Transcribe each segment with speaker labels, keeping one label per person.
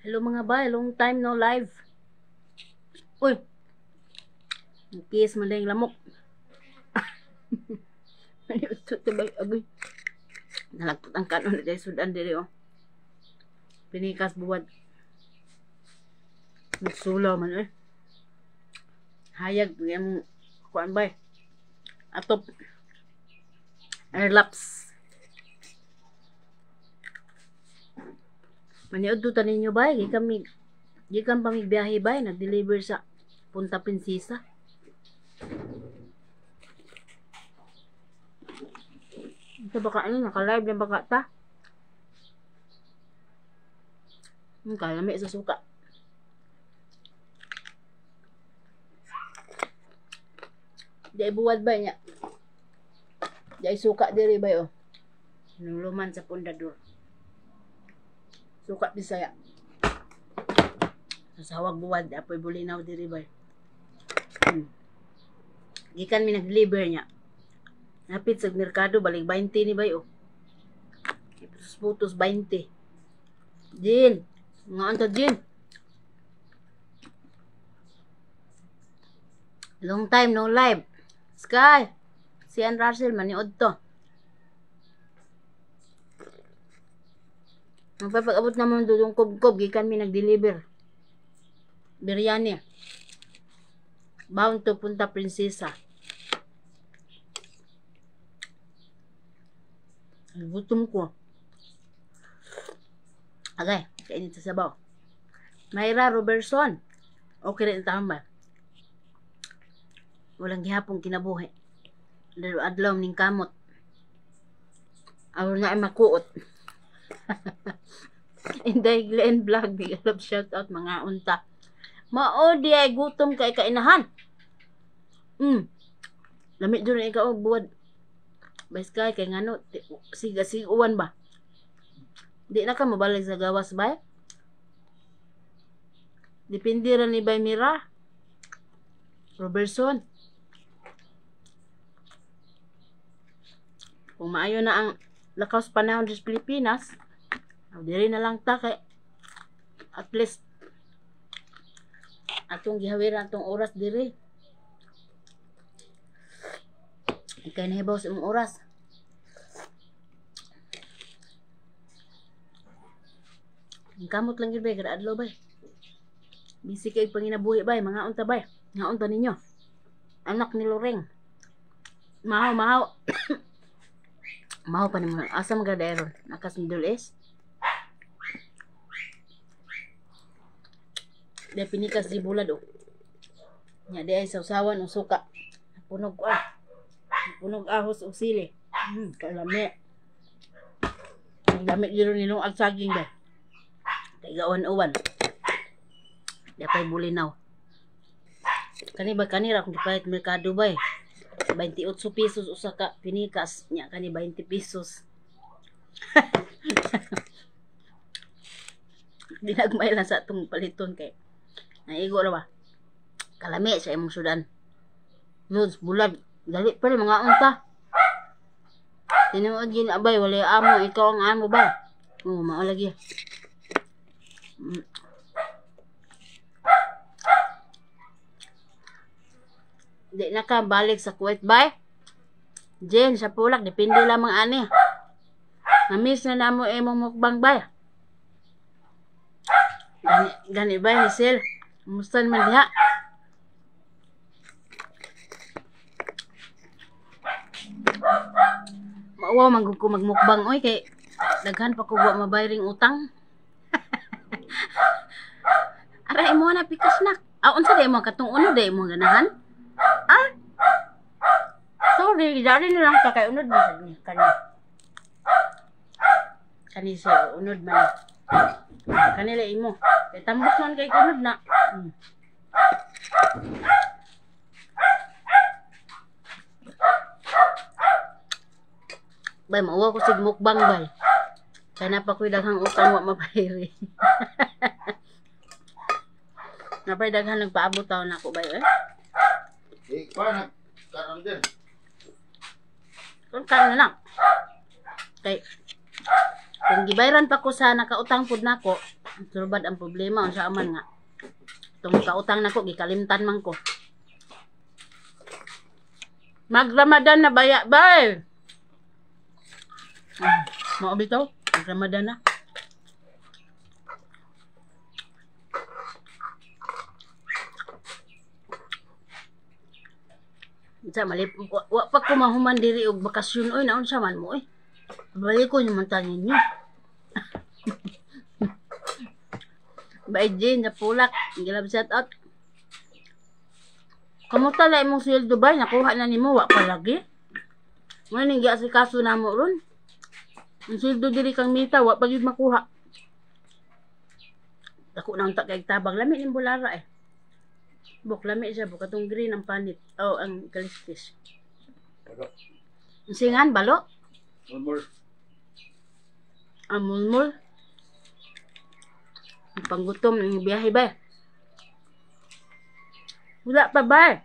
Speaker 1: Hello mga bay, long time no live. Uy, kiss man lang lamok. Maniusot na bay, agoy. Nalagtot ang kanon na dahil sudan diri oh. Pinikas buwad. Nagsulaw man eh. Hayag, yung kuan bay. Atop. Airlaps. Maniod to tanin nyo bay, gikan pamigbiyahe bay, nag-deliver sa Punta Prinsesa. Ito baka ano, naka-live lang baka ta. Kalami sa suka. Di buwad ba niya? Di suka diri ba oh. Nuluman sa pundador. Suka Bisaya. Sasawag buwad apoy bulinaw diri ba. Gikan mi nag-deliver niya. Napit sa merkado balik 20 ni bay oh. Putos 20. Jin, nga anta Jin. Long time no live. Sky, si Ann Russell maniod to. Magpapag-abot naman doon kob-kob, gikan mi nag-deliver. Biryani. Bound to Punta Prinsesa. Gutom ko. Agay, kainit sa sabaw. Mayra Robertson. Okay rin ang tama. Walang gihapong kinabuhi. Adlaw ning kamot. Awal na ay makuot. Inday Glenn Vlog, big love shout out mga unta. Mao di ay gutom kay kainahan. Lamit doon na ikaw buwad. Bas kay ngano siga-siguan ba? Di na ka mabalik sa gawas ba? Depende ra ni Bay Mira Robertson. Kung maayo na ang lakaw sa panahon sa Pilipinas, diri na lang ta kay at least atong gihawiran atong oras diri. Kay nahibaw sa imong oras. Ang kamot lang yun bay, kada adlaw bay. Busy kay panginabuhi bay, mga unta bay. Nga unta ninyo. Anak ni Loreng. Mahaw. Mahaw pa naman. Asa magadaeron? Nakas Middle East. Di pinikas di bulad o. Nya di ay sausawan o suka. Punog ko ah. Punog ahos o sili. Kalami. Kalami giro nilong agsaging ba. Kaigawan-uwan. Dapay bulinaw. Kani ba kanira kung dipalit merkado ba eh. 28 pesos usa ka pinikas nya kani 20 pesos. Dinagmay lang sa atong paliton kay naigo ra ba. Kalami sa imong sudan. Nudes bulad dali pa rin mga unta. Tinuod gin abay wala amo ikaw ang amo ba? Mao lagi. Di na ka balik sa Kuwait bay? Jen sa pulak depende lamang ani. Na-miss na namo imong mukbang bay. Gani bay ni Sel. Kumusta man diha? Maawa man ko magmukbang oy kay daghan pa ko wa mabayring utang. Aray mo na pikas nak. Unsa day mo katong uno day mo ganahan? Sorry, dari na lang ka kay unod mo kani siya unod man. Kanila imo. Kay tambok man kay unod na. Bay, mauwa ko sig mukbang bay. Kaya napakoy daghang utang wa mabayri. Napay daghan nagpaabot taon ako bay eh.
Speaker 2: Paano? Karon din.
Speaker 1: Kung karon na lang. Kay kung gibayran pa ko sa nakautang pud nako, Sulbad ang problema unsa man nga. Itong kautang nako gikalimtan man ko. Mag-Ramadan na baya bay. Mao bitaw, Ramadan na. Sa malip, wa pa ko mahuman diri og bakasyon oy naon sa man mo oy. Balik ko naman tanin niyo. Bye Jane, na pulak. Gilab shout out. Kamusta la imong sweldo ba? Nakuha na nimo wa pa lagi? Mo ning giasikaso na mo ron. Ang sweldo diri kang mita wa pa gyud makuha. Ako nang kay tabang lami ning bulara eh. Buk lami siya buk atong green ang panit. Oh, ang kalistis.
Speaker 2: Balo.
Speaker 1: Singan balo?
Speaker 2: Mulmul.
Speaker 1: Ang mulmul. Ang panggutom ng biyahe ba? Wala pa ba?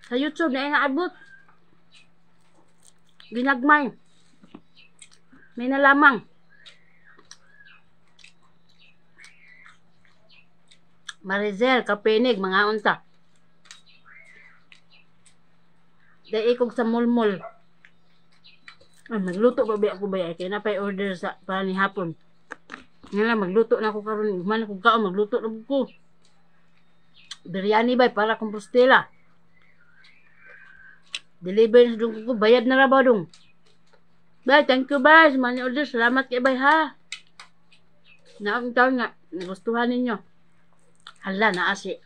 Speaker 1: Sa YouTube na inaabot. Ginagmay. May nalamang. Marizel, kapinig, mga unta. Dahil ikog sa mulmul. Magluto pa ba ako ba? Kaya na pa order sa para ni hapon. Nga lang, magluto na ako karon. Man ako kaon, magluto na ko. Biryani ba? Para Compostela. Deliver na doon ko. Bayad na ra ba doon? Bay, thank you ba? Sa mga order. Salamat kay bay ha. Naakong taon nga. Nagustuhan ninyo. Hala, naasi.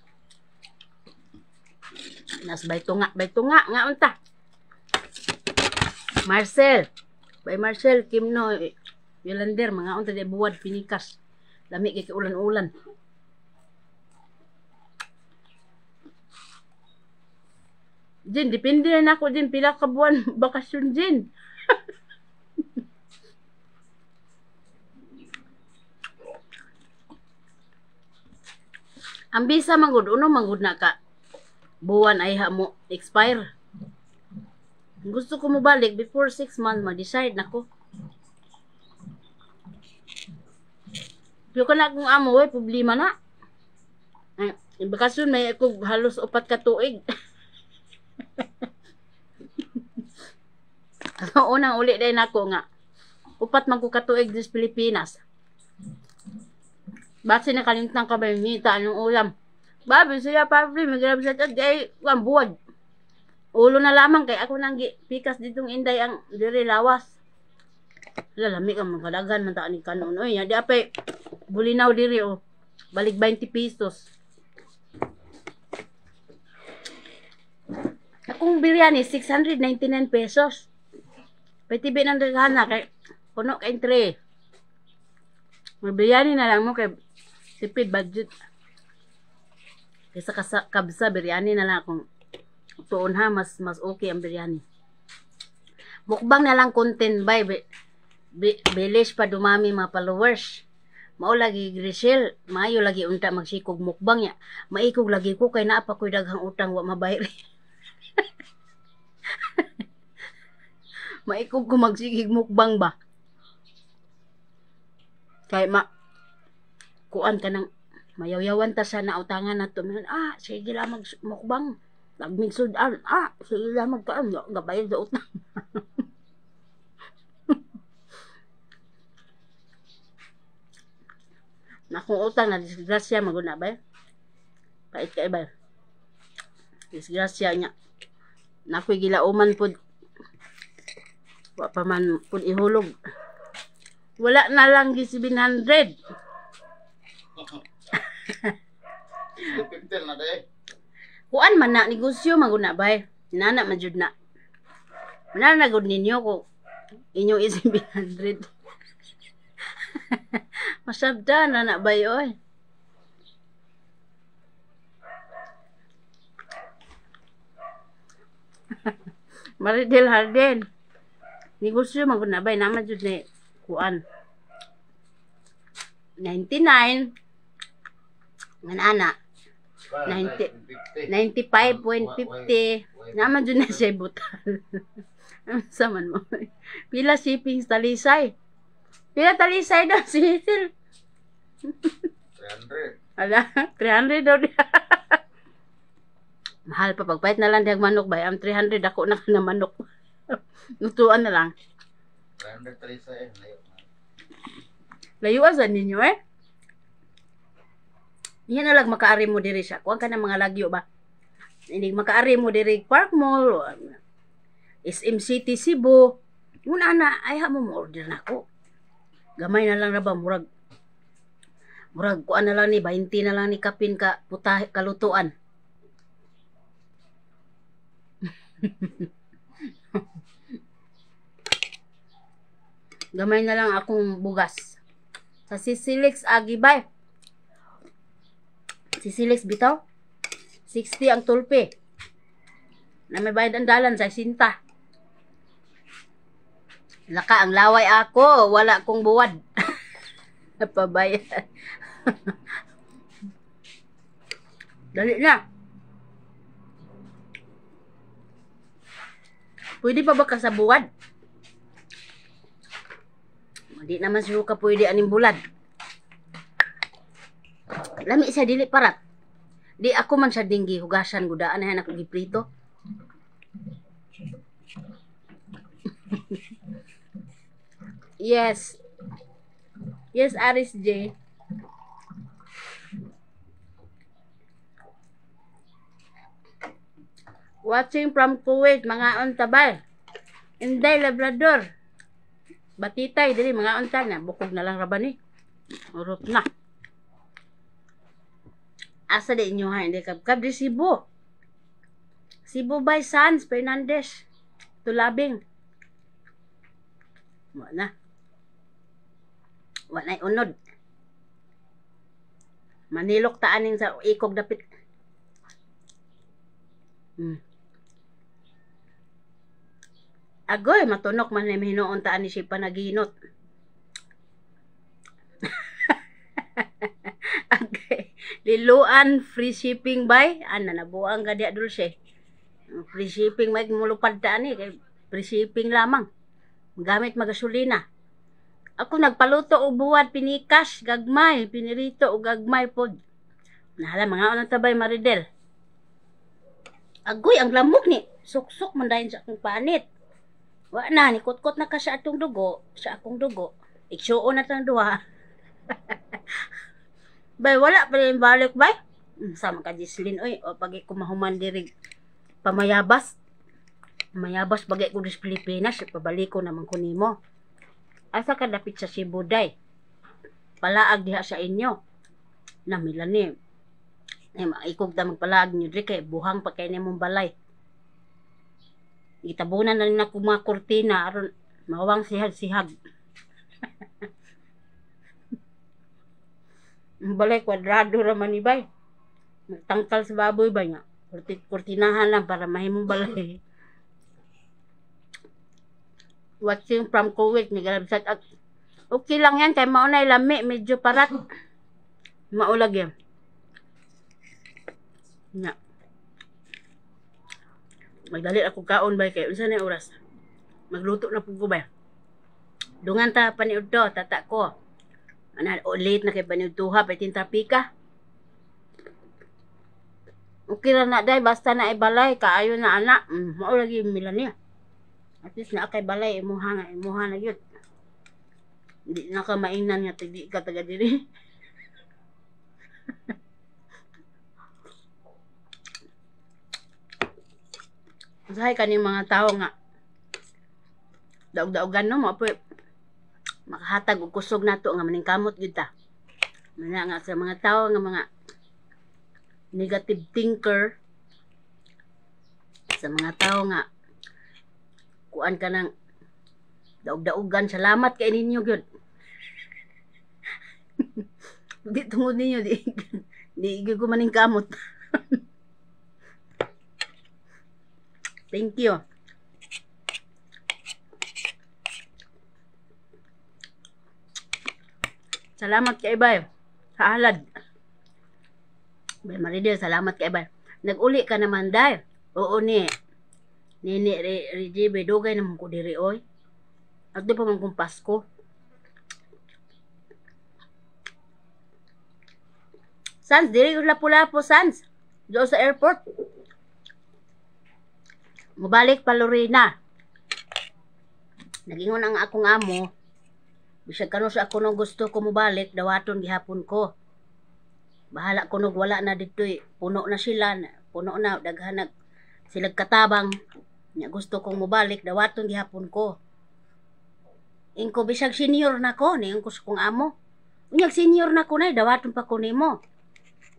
Speaker 1: Nas baytunga nga unta. Marcel. Bay Marcel, Kimno, Yolander, mga unta di buwad, pinikas. Lami kay ulan-ulan. Jin, depende na ako din pila ka buwan bakasyon Jin. Ang visa manggod, uno manggod na ka. Buwan ay mo expire. Gusto ko mo balik before 6 months, ma-decide na ko. Pero ka na kung amo, problema na. Bakasyon may ako halos 4 ka tuig. So, unang uli din ako nga. 4 man ko katuig sa Pilipinas. Basi nakalintang ka ba yung hita anong ulam? Babi, siya pabli, mag-grab sa tag, ay, buwad. Ulo na lamang, kay ako nang pikas ditong inday ang diri lawas. Lalami ka, magkadagan, man taan ni kanon. Uy, di apay, bulinaw diri, oh. Balik 20 pesos. Akong biryani, 699 pesos. Pwede ng dagana, kay puno kay 3. Biryani na lang mo, kay tipid budget. Kaysa kabsa, biryani na lang akong tuon ha, mas okay ang biryani. Mukbang na lang content by bilis pa dumami mga followers. Mao lagi Grisel, maayo lagi unta magsikog mukbang ya. Maikog lagi ko kay naa pa koy daghang utang wa mabayri. Maikog ko magsikig mukbang ba. Kay kuan ka ng mayawyawan ta sa nautangan na to. Sige lang magmukbang. Nagmigsudan. Sige lang magkaan. Gabayad sa utang. Nakong utang na disgrasya maguna ba? Pait ka ba? Disgrasya niya. Nakoy gilauman po. Wa pa man po ihulog. Wala na lang gi 700.
Speaker 2: 15 na day.
Speaker 1: Kuan man na negosyo maguna bay. Nana man jud na. Nana gud ninyo ko inyo 700. Masabda na bay oy. Maridel Harden. Negosyo maguna bay naman jud ni kuan. 99 nganana 95.50 naman dyan na siya butal. Saman mo. Pila shipping sa Talisay. Pila talisay daw si Hazel.
Speaker 2: 300.
Speaker 1: Ala, 300 daw diya. Mahal pa pagpahit na lang diyang manok ba? Ang 300 ako na na manok. Lutuan na lang.
Speaker 2: 300 talisa eh. Layo.
Speaker 1: Layuan sa ninyo eh. Yan na lang makaari mo diri siya. Kuha ka ng mga lagyo ba? Hindi makaari mo diri Park Mall, SM City Cebu. Muna na, ay ha mo order na ako. Gamay na lang na ba? Murag kuha na lang ni 20 na lang ni kapin ka putah kalutuan. Gamay na lang akong bugas. Sa Sisilix Agibay. Sisilix bitaw. 60 ang tulpe. Na may bayad ang dalan sa sinta. Laka ang laway ako, wala kong buwad. Napabayad. Dali na. Pwede pa ba ka sa buwad? Di naman sure ka pwede aning bulad. Lami siya dili parat. Di ako man siya dinggi hugasan gudaan na ako giprito. Yes. Yes, Aris J. Watching from Kuwait, mga ontabay. Inday Labrador. Batitay dili mga unta na bukog na lang raba ni. Urot na. Asa di inyo ha, hindi kabkab di Cebu. Cebu by Sans Fernandez. Tulabing. Wala na. Wala na unod. Manilok taaning sa ikog dapit. Agoy, matunok man na hinoon taan ni siya panaginot. Okay. Liluan, free shipping by? Ana, nabuang ka diya dulce. Free shipping, may mulupad taan eh. Free shipping lamang. Gamit magasolina. Ako nagpaluto o buwad, pinikas, gagmay, pinirito o gagmay pod. Nahala, mga unang tabay, Maridel. Agoy, ang lamok ni. Suksok man dahil sa akong panit. Wa na, nikot-kot na ka sa atong dugo. Sa akong dugo. Iksuo na tang duha. Bay, wala pa rin balik, bay. Sama ka, Gislin. Uy, o pag kumahuman dirig pamayabas. Mayabas bagay ko sa Pilipinas. Pabalik ko naman ko nimo. Asa ka dapit sa Cebu, day. Palaag diha sa inyo. Namilan ni. Ikog ta magpalaag nyo, diri kay buhang pa kay nimong balay. Gitabunan na rin ako mga kurtina aron mawang sihag-sihag. Ang balay kwadrado raman ni bay. Tangkal sa baboy ba nga. Kurtinahan lang para mahimong balay. Watching from Kuwait, nigalabsat at okay lang yan kay maunay lami, medyo parat. Maulag yan. Nga. Magdali ako kaon ba kay unsa na oras. Magluto na pud ko ba. Dungan ta paniud to, tata ko. Ana late na kay paniud tuha pa tintrapika. Okay ra na day basta na ibalay kaayo na ana. Mao lagi milan niya. At least na kay balay imuha na gyud. Hindi na ka mainan nga di ka taga diri. Usahay kaning mga tao nga daog-daogan no mo makahatag og kusog nato nga maningkamot gyud ta. Mana nga sa mga tao nga mga negative thinker, sa mga tao nga kuan ka ng daog-daogan, salamat kay ninyo gyud. Di tungod ninyo di gyud ko maningkamot. Thank you. Salamat kay Bay. Sa halad. Bay Maridel, salamat kay Bay. Nag-uli ka naman, Day. Oo ni. Nini, Reggie, dugay naman ko diri, oy. At di pa man kong Pasko. Sans, dili yung lapu-lapu, Sans. Doon sa airport. Mubalik pa Lorena. Nagingon ang akong amo. Bisag kano sa ako nung gusto ko mubalik, dawaton gihapon ko. Bahala ko nung wala na dito eh. Puno na sila. Puno na. Daghanag silag katabang. Nya gusto kong mubalik, dawaton gihapon ko. Ingko bisag senior na ko. Niyon ko sa kong amo. Unyag senior na ko na, dawaton pa ko nimo.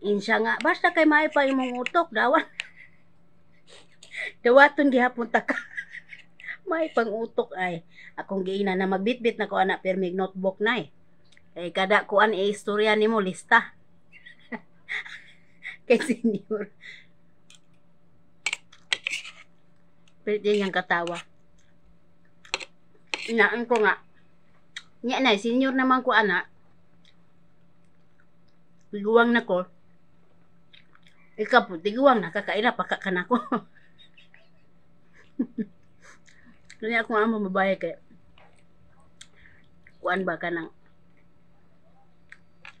Speaker 1: Insya nga, basta kay may pa imong utok, dawaton gihapon ta ka. May pang utok ay. Akong giina na magbitbit na ko anak permig notebook na eh. Kay kada kuan istorya nimo lista. Kay senior. Pwede niyang katawa. Inaan ko nga. Nya na, senior naman ko anak. Tiguang na ko. Ikaw po, tiguang na. Kakaila pa ka na ko. Kaya akong amo mabahay kay kuan ba ka ng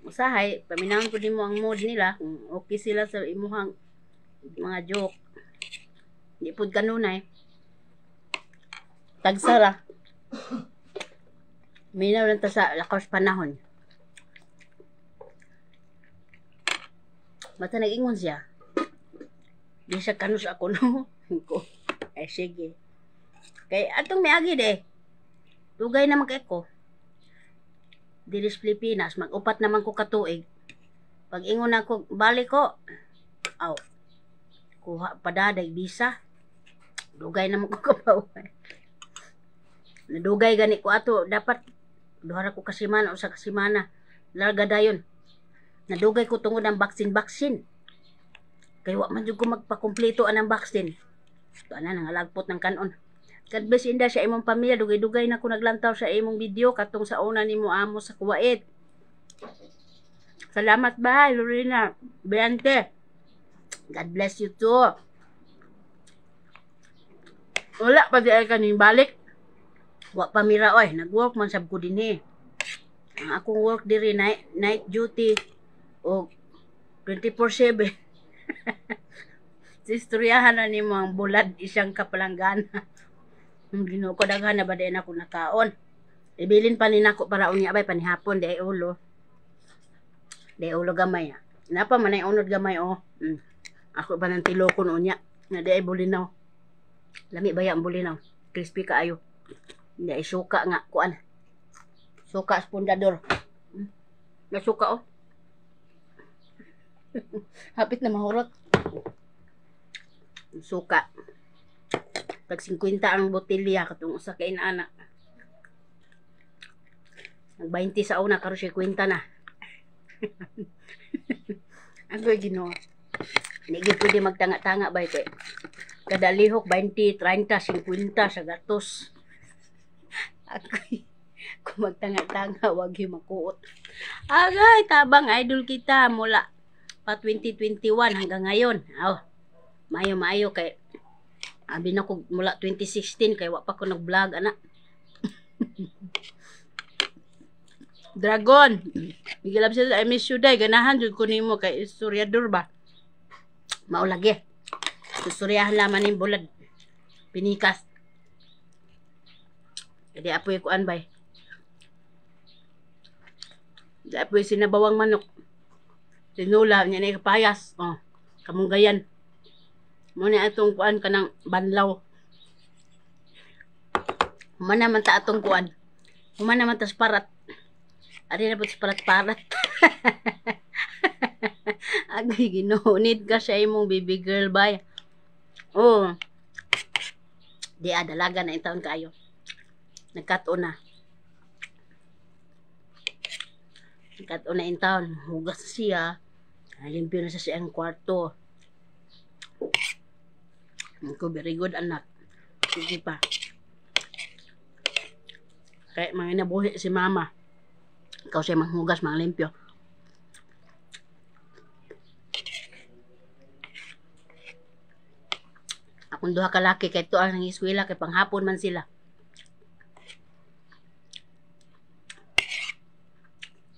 Speaker 1: usahay, paminahon ko din mo ang mood nila kung okay sila sa imuhang mga joke. Di po kanunay tagsara minaw lang ta sa lakas panahon. Mata nag-ingon siya, di siya kanus ako no. Ay sige, kay atong miagi de tugay naman kay ko diris Pilipinas, mag-upat naman ko katuig. Pag ingon ako balik ko, aw kuha padaday visa, dugay naman ko kapaway. Nadugay gani ko ato, dapat duha ko kasimana o sa kasimana larga dayon. Nadugay ko tungod ang baksin kay wa man jud ko magpakumpleto anang baksin. Ito na nangalagpot ng kanon. God bless inda sa imong pamilya. Dugay-dugay na ko naglantaw sa imong video katong sa una nimo amo sa Kuwait. Salamat ba, Lorena Beante. God bless you too. Wala pa di ay kaning balik. Wa pa mira oy, nag-work man sab ko dinhi. Ang akong work diri night duty o 24/7. Istoryahan na nimo ang bulad isang kapalanggana. Ginoo ko daghan na ba din ako nakaon. Ibilin pa ni nako para unya bay panihapon di ay ulo. Di ulo gamay. Napa man ay unod gamay oh. Ako ba nang tilokon unya na di ay bulinaw. Lami baya ang bulinaw. Crispy kaayo. Di ay suka nga kuan. Suka spondador. Nasuka oh. Hapit na mahurot. Suka. Tag 50 ang botelya katong usa ka inana. Nag 20 sa una karon 50 na. Ako Ginoo. Di gyud pwede magtanga-tanga bay kay kada lihok 20, 30, 50 sa gatos. Ako kung magtanga-tanga wag gyud makuot. Agay tabang idol kita mula pa 2021 hanggang ngayon. Oh. Mayo kay abi na ko mula 2016 kay wa pa ko nag-vlog ana. Dragon. Bigilab siya I miss you day. Ganahan jud ko nimo kay istoryador ba. Mao lagi. Istoryahan laman ning bulad. Pinikas. Kadi apoy ko anbay. Di apoy sinabawang manok. Sinula niya na kapayas. Oh, kamunggayan. Muna atong kuan kanang banlaw. Humana man ta atong kuan. Humana man ta parat. Ari na po sa parat-parat. Agay Ginoo, need ka sa imong baby girl bay. Oh. Di dalaga na intawon kayo. Nagkat-o na. Nagkat-o na intawon. Hugas siya. Limpyo na sa siyang kwarto. Ako, very good anak. Sige pa. Kaya mga nabuhi si mama. Ikaw siya manghugas, mga limpyo. Akong duha ka laki kay to ang iskwela kay panghapon man sila.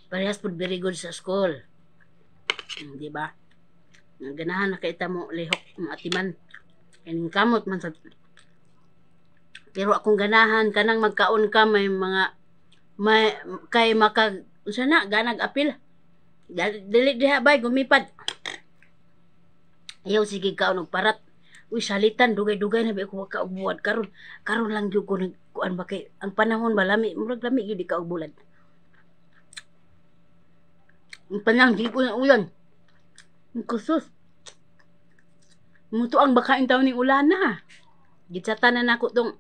Speaker 1: Parehas po very good sa school. Di ba? Ganahan na kita mo lihok maatiman. Kaning kamot man sa pero akong ganahan kanang magkaon ka may kay maka unsa na ganag apil. Dili diha bay gumipad. Ayaw sige kaon og parat. Uy salitan dugay-dugay na ba ako ka og buwad karon. Karon lang gyud ko kuan ba kay ang panahon ba lami murag lami gyud ka og bulan. Ang panahon di ko ng ulan. Ang kusus. Muto ang baka yung taon ng ulan na. Gitsata na nako tong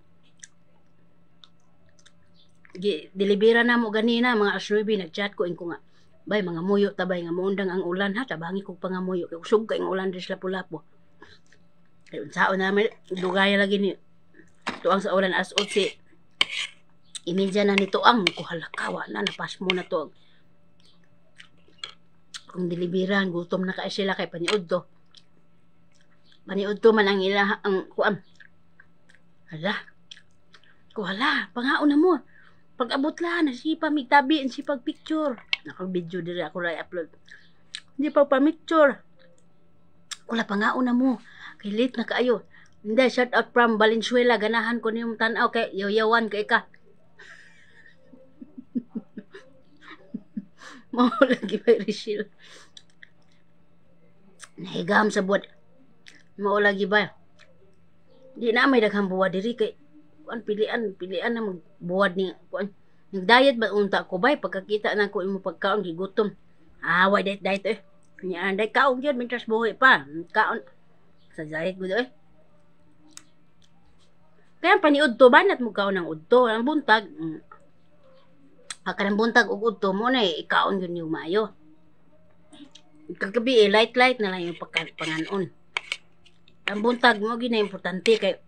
Speaker 1: delibera na mo ganina mga alas 9 nag-chat ko inko nga. Bay mga muyo tabay nga muundang ang ulan ha tabangi kog pangamuyo kay usog kay ang ulan dis lapu-lapu. Kay unsaon na may dugay lagi ni tuang sa ulan as 11. Imedya na ni tuang ko halakawa na napas mo na to. Kung deliberan gutom na kay sila kay paniud to. Paniud to man ang ila ang kuan. Hala, pangaon na mo. Pag-abot lang, nasipa migtabi, nasipa picture. Naka-video diri ako rin upload. Hindi pa picture. Kula pangaon na mo. Kay late na kaayo. Hindi, shout out from Valenzuela. Ganahan ko niyong tanaw kay yaw-yawan kay ka. Mao lagi ba Rachel? Nahigam sa buwad. Mao lagi ba? Di na may daghang buwad diri kay kuan pilian na magbuwad ni kuan. Nag-diet ba unta ko bay pagkakita na ko imo pagkaon gigutom. Way diet eh. Nya anday kaon gyud mintas buhi pa. Kaon sa diet gud eh. Kaya paniud to banat mo kaon ng udto ang buntag. Kanang buntag ug udto mo na ikaon gyud yung maayo. Kagabi light na lang yung panganon. Ang buntag mo gyud na importante kay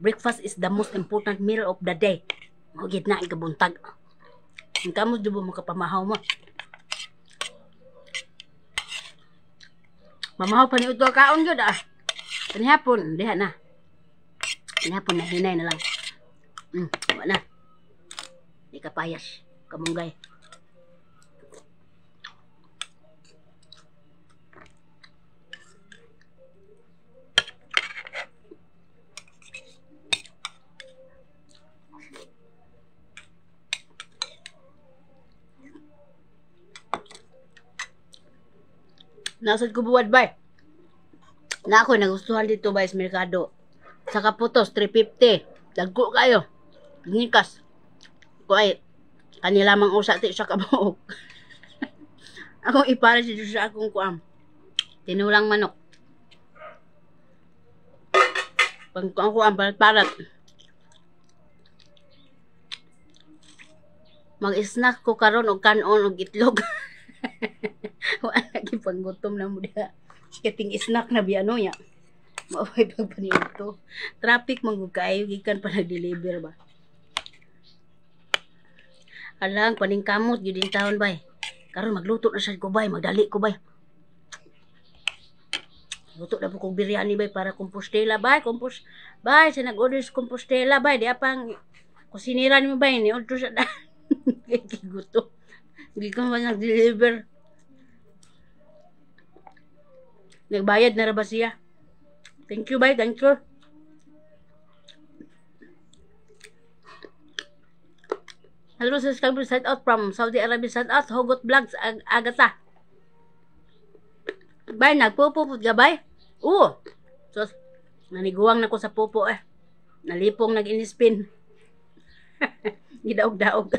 Speaker 1: breakfast is the most important meal of the day. Mo gid na ang kabuntag. Ang kamo dubo mo kapamahaw mo. Mamahaw pa ni udto kaon gyud ah. Kanihapon diha na. Kanihapon na hinay na lang. Wala na. Di kapayas. Kamunggay. Nasad ko buwad ba? Na ako nagustuhan dito ba sa merkado. Sa kaputos 350. Dagko kayo. Ngikas. Ko ay kanila mang usa ti sa kabuok. Akong ipara si sa akong kuam. Tinulang manok. Pag kuam parat. Mag-snack ko karon og kanon og itlog. Wala lagi panggutom na mo diha. Kating snack na biano ya. Maoy pag paniudto. Traffic man gud kaayo gikan pa nag-deliver ba. Alang paning kamot gyud in taon bay. Karon magluto na sad ko bay, magdali ko bay. Luto na po kong biryani bay para compostela bay, bay sa nag-order sa compostela bay, di apang kusinira ni mo bay ni order sa guto. Hindi ko man nag-deliver. Nagbayad na ra ba siya? Thank you, bye. Thank you. Hello, subscriber. Shout out from Saudi Arabia. Shout out. Hugot Vlogs. Agata. Bye. Nagpupupot ka, bye? Oo. So, naniguwang na ko sa pupo eh. Nalipong nag-inispin. Gidaog-daog.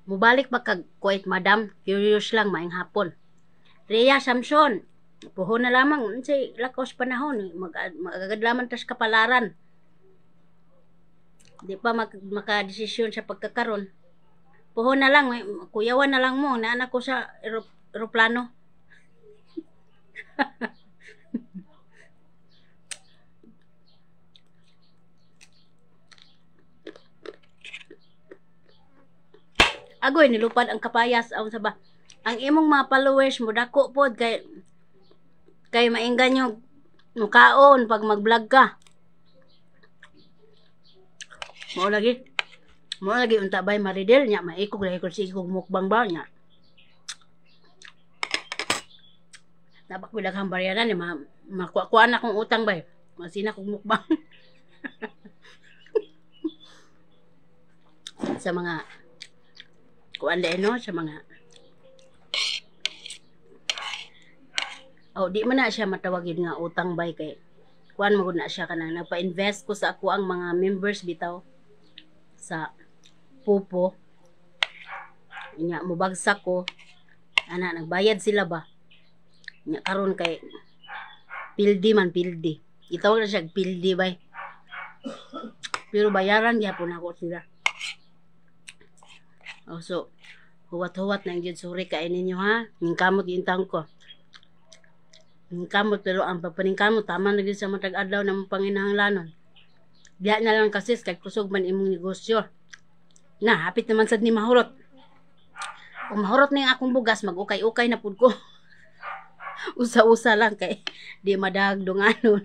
Speaker 1: Mubalik ba kag Kuwait, madam? Curious lang, maing hapon. Rhea Samson, puho na lamang unsay lakos panahon magagad lamang tas kapalaran. Di pa makadesisyon sa pagkakaron. Puho na lang, kuyawan na lang mo na anak ko sa eroplano. Agoy nilupad ang kapayas aw sa ba. Ang imong mga followers mo dako pod kay mainggan yung mukaon pag mag-vlog ka. Mo lagi unta bay Maridel nya maikog lagi ko si mukbang ba nya. Dapat ko daghang bayaran ni makuha na akong utang bay. Masina kong mukbang. Sa mga kuan din no, sa mga di man na siya matawagin nga utang bay kay kuan mo na siya kanang nagpa-invest ko sa ako ang mga members bitaw sa Pupo. Nya mubagsak ko ana nagbayad sila ba. Nya karon kay pildi itawag na siya pildi bay. Pero bayaran gyapon ako sila. So huwat-huwat na gyud sorry kay ninyo ha. Ningkamot yung tang ko. Ningkamot pero ang papaningkamot tama na gyud sa matag adlaw na panginahanglanon. Diya na lang kasi kay kusog man imong negosyo. Na hapit naman sad ni mahurot. Kung mahurot na yung akong bugas mag-ukay-ukay na pud ko. Usa-usa lang kay di madagdunganon.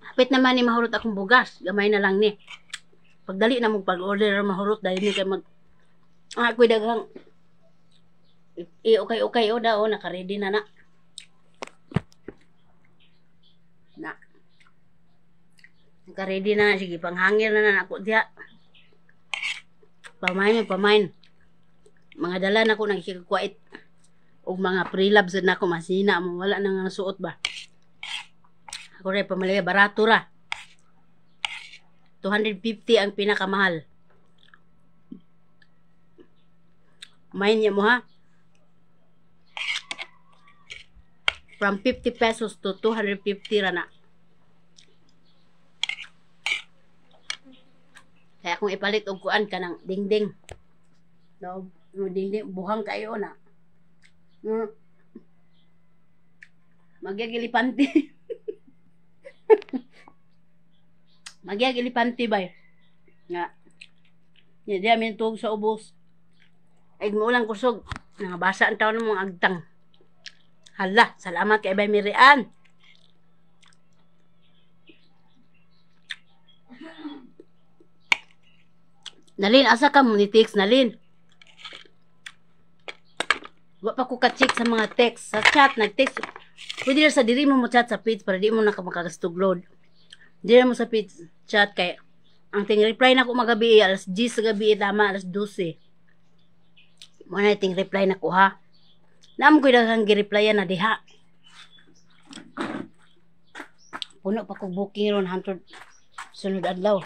Speaker 1: Hapit naman ni mahurot akong bugas, gamay na lang ni. Pagdali na mo pag-order mahurot dahil ni kay mag ako'y daghang okay o daw naka-ready na. Naka-ready na sige panghangir na ako diha. Pamain. Mga dala na ko nang ikikuwait. Og mga pre-labs na ako masina mo wala nang suot ba. Ako rin pamalaya barato ra. 250 ang pinakamahal. Main niya mo ha. From 50 pesos to 250 ra na. Kaya kung ipalit og kuan ka ng dingding. No, dingding buhang kayo na. Magyagilipanti. Magyagilipanti ba? Nga. Nya di amin tug sa ubos. Ay mo lang kusog. Nangabasa ang taon mong agtang. Hala, salamat kay Bay Mirian. Nalin, asa ka mo ni text, Nalin? Wa pa ko ka-check sa mga text. Sa chat, nag-text. Pwede na sa diri mo chat sa page para di mo nakamagastog load. Diri mo sa page chat kay ang ting-reply na ko magabi alas 10 sa gabi tama alas 12. Mo na ting reply na ko ha. Naam ko daghang gi-replyan na diha. Puno pa ko booking ron hantod sunod adlaw.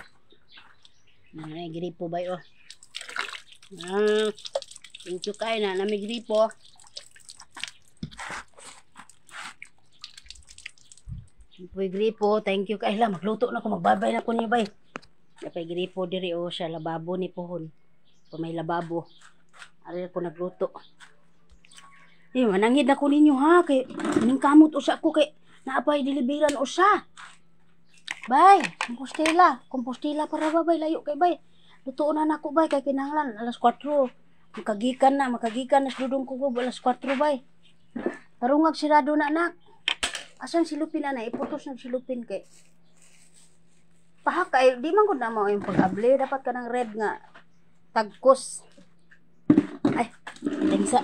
Speaker 1: Ay, gripo ba yun? Thank you kayo na may gripo. Gripo, thank you kayo lang. Magluto na ko, magbabay na ko niya bay. Kapay gripo diri o siya, lababo ni pohon. Pa may lababo. Ari ko nagluto. Manangid na ko ninyo ha. Kay, kamot o siya ako kay naapay dilibiran o siya. Bay, kompostila para ba bay layo kay bay. Luto na nako bay kay kinahanglan alas 4. Makagikan na dudong ko alas 4 bay. Tarungag sirado na anak. Asan silupin na iputos ng silupin kay. Pahak kay di man gud na mao yung pag-able dapat ka ng red nga tagkos. Ay, dengsa.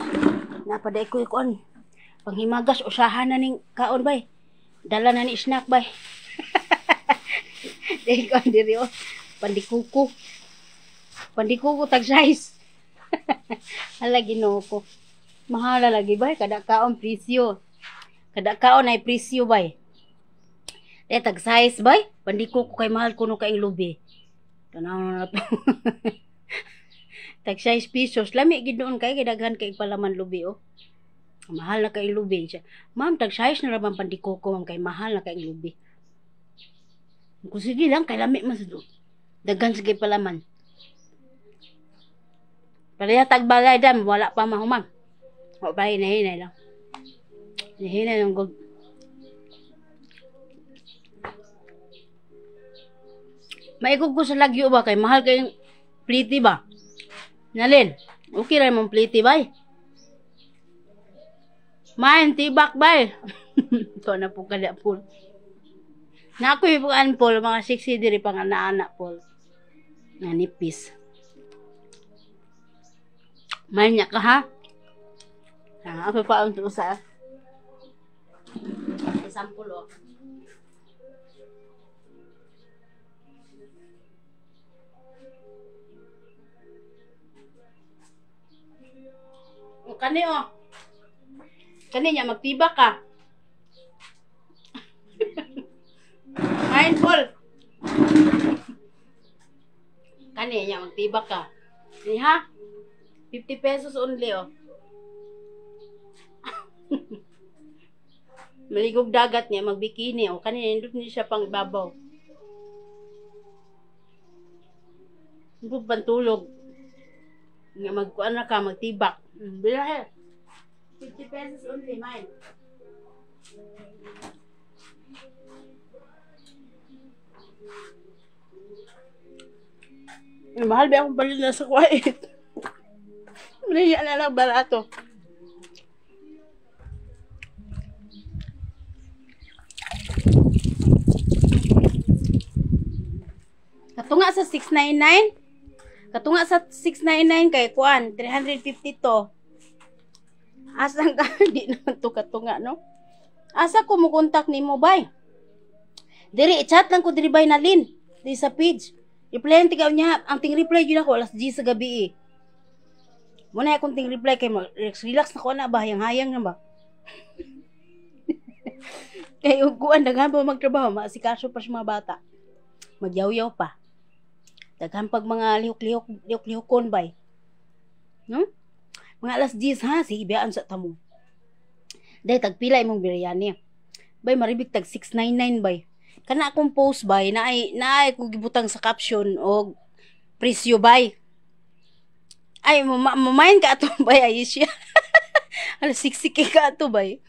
Speaker 1: Napaday ko ikon. Panghimagas usahan na ning kaon bay. Dala na ni snack bay. Dahil ko diri o pandikuko tag size. Hala Ginoo ko. Mahal lagi bay kada kaon presyo. Kada kaon ay presyo bay. Tag size bay, pandikuko kay mahal kuno kay lubi. Tanaw na to. Tag size pesos lami gid doon kay daghan kay palaman lubi o. Mahal na kay lubi siya. Ma'am tag size na ra bang pandikuko ma'am kay mahal na kay lubi. Kung sige lang, kay lamig man sa doon. Dagan sige palaman. Paraya tagbalay dam, wala pa mahumang. O pa hinay lang. Hinay lang gold. Maikog ko sa lagyo ba? Kay mahal kayong pliti ba? Nalin, okay rin mong pliti ba? Main, tibak ba? Ito na po kada po. Na ako yung Paul, mga 60 diri pang anak Paul. Na nipis. Mahal niya ka ha? Apa pa ang usa? Example oh. Kani oh. Kani niya magtibak ka. Mindful. Kani niya magtibak ka. Ni ha? 50 pesos only oh. Maligog dagat niya, magbikini oh. Kani nindot niya siya pang babaw. Hindi pantulog. Nga magkuan na ka, magtibak. Bilahe. 50 pesos only, mine. Mahal ba akong palit na sa quiet? Maliya na lang barato. Katunga sa 699? Katunga sa 699 kay kuan, 350 to. Asang ka, di naman to katunga, no? Asa ko mo kontak ni mo, bay? Diri, chat lang ko diri bay na Lin. Di sa page. Reply ang tigaw niya. Ang ting reply yun ako, alas 10 sa gabi eh. Muna akong ting reply kay relax na ko na ba? Hayang na ba? Kay kuan, daghan pa magtrabaho. Maasikaso pa sa mga bata. Magyaw-yaw pa. Daghan pag mga lihok-lihokon bay. No? Mga alas 10 ha, sige biyaan sa tamo. Day tagpila imong biryani. Bay maribig tag 699 bay. Kana akong post bay na ay kung gibutang sa caption o presyo bay. Ay mamain ka ato bay ay siya. Alas 60k ka ato bay.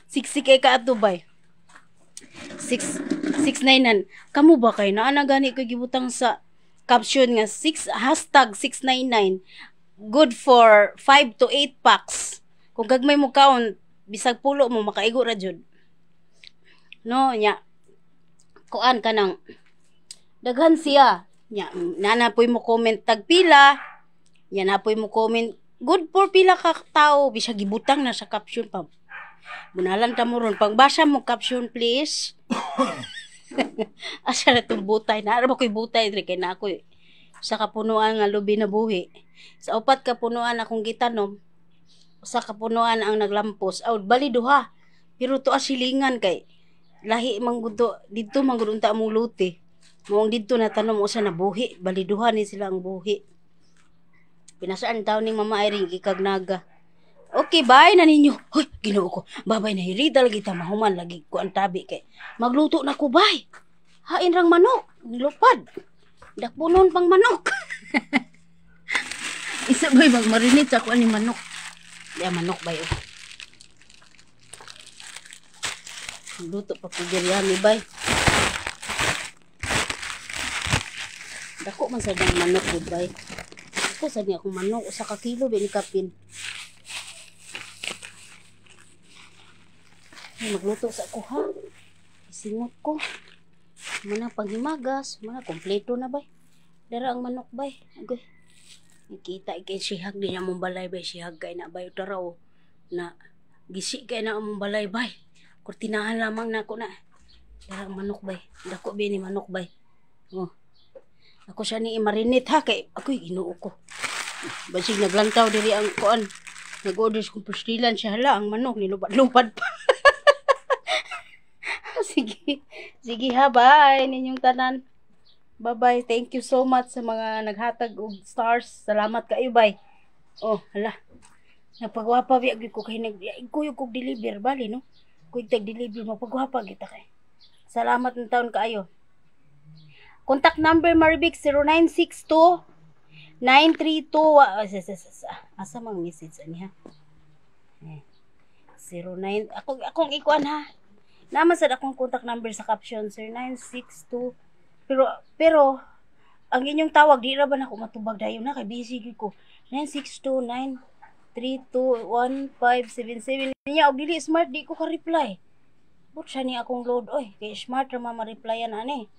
Speaker 1: 60k ka ato bay. 699. Kamu ba kay na ana gani kay gibutang sa caption nga #699 good for 5 to 8 packs. Kung gagmay mo kaon bisag pulo mo makaigo ra jud. No nya. Kuan kanang daghan siya. Nya nanapoy mo comment tagpila. Nya napoy mo comment good for pila ka tao bisag gibutang na sa caption pa. Munalan ta mo ron pagbasa mo caption please. Asa na itong butay. Naara ba ko'y butay diri kay na ako sa kapunuan nga lubi na buhi. Sa upat kapunuan akong gitanom. Sa kapunuan ang naglampos. Aw bali duha. Pero to asilingan kay lahi manggudo didto manggudunta among luti. Moong didto na tanom usa na buhi. Bali duha ni sila ang buhi. Pinasaan taon ning Mama Irene ikagnaga. Okay, bye na ninyo. Hoy, Ginoo ko. Babay na hirida lagi ta mahuman lagi ko ang tabi kay. Magluto na ko, bye. Hain rang manok, nilupad. Dakpunon pang manok. Isa bay magmarinate sa kuan ni manok. Di manok bay oh. Luto pa ko biryani bay. Dako man sa dang manok gud bay. Ako sa niya akong manok usa ka kilo ba ni kapin. Magluto sa ako ha. Isingot ko. Muna panghimagas. Muna kompleto na bay. Dara ang manok bay. Okay. Nakita ikay sihag din among balay bay. Sihag kay na bay. Dara o. Na gisi kay na among balay bay. Kurtinahan lamang na ako na. Dara ang manok bay. Dako ba ni manok bay. Oh. Ako siya ni marinate ha. Kay ako'y Ginoo ko. Basig naglantaw diri ang kuan. Nag-order kong pastilan siya. Hala ang manok. Nilupad-lupad pa. Sige ha, bye ninyong tanan. Bye-bye. Thank you so much sa mga naghatag og stars. Salamat kayo, bye. Oh, hala. Napagwapa biya ko kay kuyog kog deliver bali no. Kuyog tag deliver mapagwapa kita kay. Salamat ng taon kaayo. Contact number Maribik 0962 932 asa mang message ani ha. 09 akong ikuan ha. Naman sa akong contact number sa caption 0962 pero ang inyong tawag di ra ba nako matubag dayon na kay busy gid ko 962932157 niya og dili smart di ko ka reply but siya ni akong load oy kay smart ra ma-replyan ani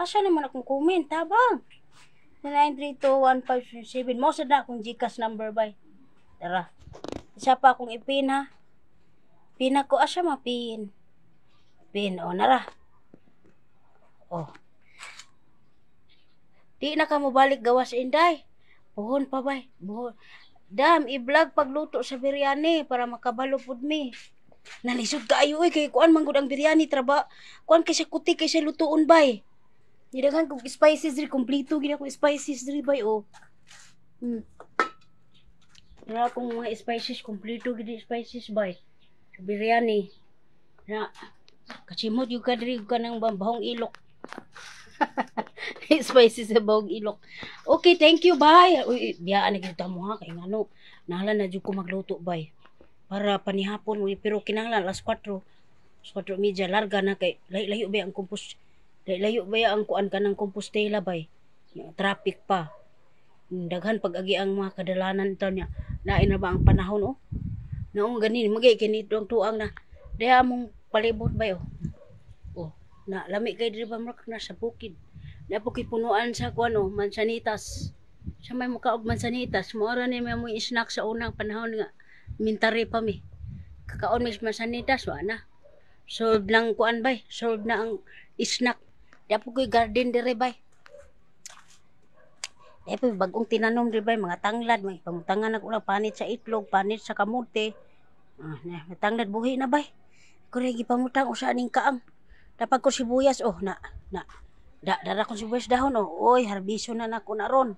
Speaker 1: asa naman akong comment tabang 9321557 mo sad na akong GCash number bay Tara. Isa pa akong ipin ha. Pin ako asa mapin. Pin o nara. Oh. Di na ka mo balik gawas inday. Buhon pa bay. Buhon. Dam i-vlog pagluto sa biryani para makabalo pud mi. Nalisod kaayo kay kuan man gud ang biryani traba. Kuan kay sa kuti kay sa lutuon bay. Nidaghan kog spices diri kompleto gid ako spices diri bay oh. Wala akong mga spices kompleto gid spices bay. Sa biryani. Na kachimot yung kadiri ka ng bahong ilok. Spices sa bahong ilok. Okay, thank you, bye. Uy, biyaan na kita mo ha. Kaya nga no, nahalan na dyan ko magluto, bye. Para panihapon, uy, pero kinahanglan, alas 4. 4:30, larga na kay, layo ba ang kumpus, layo ba ang kuan ka ng Compostela, bye. Traffic pa. Daghan pag-agi ang mga kadalanan ito niya. Nain na ba ang panahon, oh? Noong ganin, magay, kinitong tuang na. Daya mong palibot ba yun? Oh, na lami kay diri ba na sa bukid. Na po punuan sa kuan oh, mansanitas. Sa may muka og mansanitas, mo ra ni mo snack sa unang panahon nga mintari pa mi. Kakaon mi mansanitas wa na. Solve lang kuan bay, solve na ang snack. Daya po ko'y garden diri bay. Daya po bagong tinanom diri bay mga tanglad, may pamutangan ako lang panit sa itlog, panit sa kamote. Tanglad buhi na bay. Kaya gipamutang usa ning kaang. Dapat ko sibuyas oh dara ko sibuyas dahon oh. Oy, harbiso na nako na ron.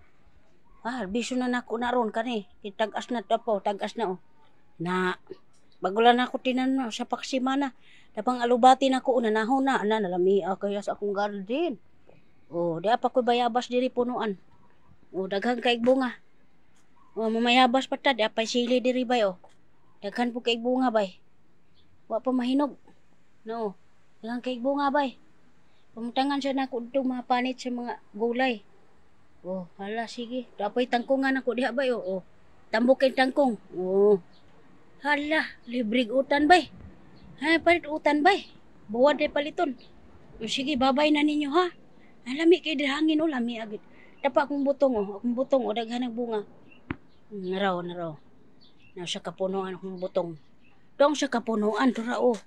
Speaker 1: Harbiso na nako na ron kani. Tag-as na tapo, tag-as na oh. Na bagulan ako tinanong sa paksimana. Dapang alubati nako unanahon na nalami kaya sa akong garden. Oh, di pa ko bayabas diri punuan. Oh, daghang kay bunga. Oh, mamayabas pa ta, di pa sili diri bay oh. Daghan po kay bunga bay. Wa pa mahinog. No. Daghang kay bunga bay. Pamutangan siya na ako itong mga panit sa mga gulay. Oh, hala, sige. Dapat tangkungan ako diha bay. Oh. Tambok kay tangkong. Oh. Hala, libreng utan bay. Ha, palit utan bay. Buwad ay paliton. O sige, babay na ninyo ha. Lami kay dirhangin o, lami agad. Dapat akong butong o. Akong butong o, daghan ng bunga. Naraw. Na siya kapunuan akong butong. Doon siya kapunuan, tura o.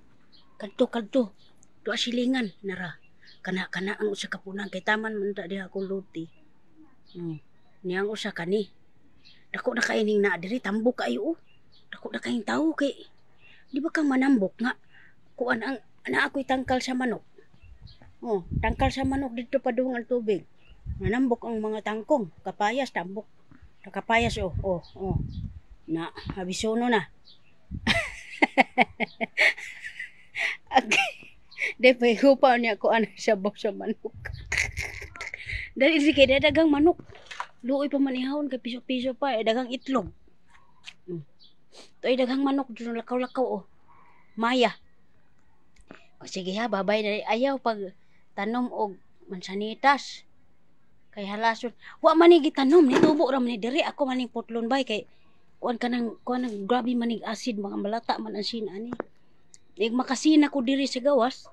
Speaker 1: Kadto. Doa silingan, nara. Kana ang usa kapunan kay taman man ta diha akong luti. Niyang usa kani. Dako na kaining na diri tambok kayo. Dako na kaing tawo kay di ba kang manambok nga kuan ang ana ako'y tangkal sa manok. Oh, tangkal sa manok dito pa duwang ang tubig. Manambok ang mga tangkong, kapayas tambok. Kapayas oh. Na abisono na. Okay. Depay hupa niya ko ano sabaw sa manok. Dali si kay dagang manok. Luoy pa manihawon kay piso-piso pa dagang itlog. Toy dagang manok dito lakaw-lakaw oh. Maya. O sige ha, babay na ayaw pag tanom og mansanitas. Kay halason. Wa man ni gitanom ni tubo ra man ni diri ako maning putlon bay kay kuan kanang grabe manig acid mga malata man ang sin ani. Ig makasin ako diri sa gawas.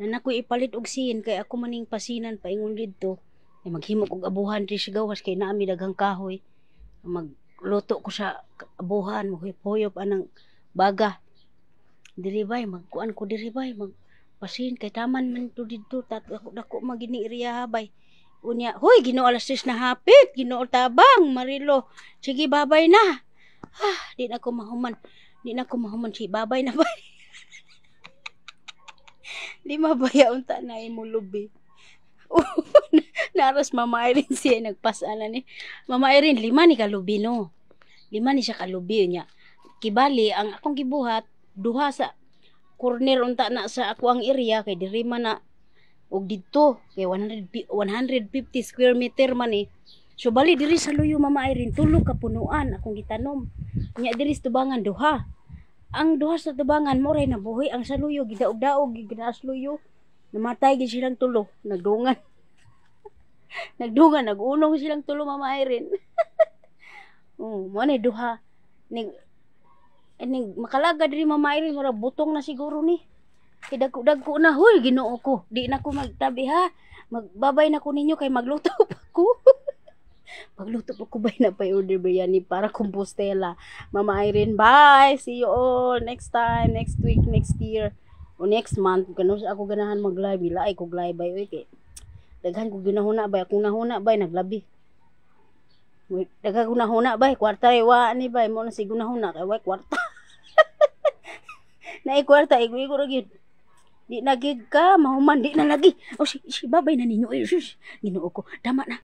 Speaker 1: Na nakoy ipalit og sin kay ako maning pasinan paingon didto. Ay maghimo og abuhan diri sa gawas kay naami daghang kahoy. Magluto ko sa abuhan, mahuyop anang baga. Diri bay magkuan ko diri bay magpasin kay taman man to didto dako magini iriya bay. Unya, hoy Ginoo alas 6 na hapit, Ginoo tabang Marilo. Sige babay na. Di na ko mahuman si babay na bay. Di mabaya unta na imo lubi. Naras Mama Irene siya nagpasala ni. Mama Irene 5 ni kalubi no. 5 ni siya kalubi niya. Kibali ang akong gibuhat duha sa corner unta na sa ako ang area kay diri man na og didto kay 150 square meter man eh. So bali diri sa luyo Mama Irene tulo ka punuan akong gitanom. Nya diri sa tubangan duha. Ang duha sa tubangan mo ray nabuhi ang sa luyo gidaog-daog gignaas luyo. Namatay gid silang tulo, nagdungan. Nagunong silang tulo Mama Irene. Mo ni duha ning makalaga diri Mama Irene mura butong na siguro ni. Kay dagko na hoy Ginoo ko. Di na ko magtabi ha. Magbabay na ko ninyo kay magluto pa ko. Pagluto po ko bay na pa order biryani para Compostela. Mama Irene, bye. See you all next time, next week, next year, o next month. Kano sa ako ganahan mag-live, ila ay ko live bay oy kay. Daghan ko ginahuna bay, akong nahuna bay naglabi. Wait, daghan ko nahuna bay, kwarta wa ni bay mo na si gunahuna kay way kwarta. Na kwarta igo-igo ra gyud. Di na gid ka mahuman di na lagi. O si babay na ninyo. Ginoo ko. Dama na.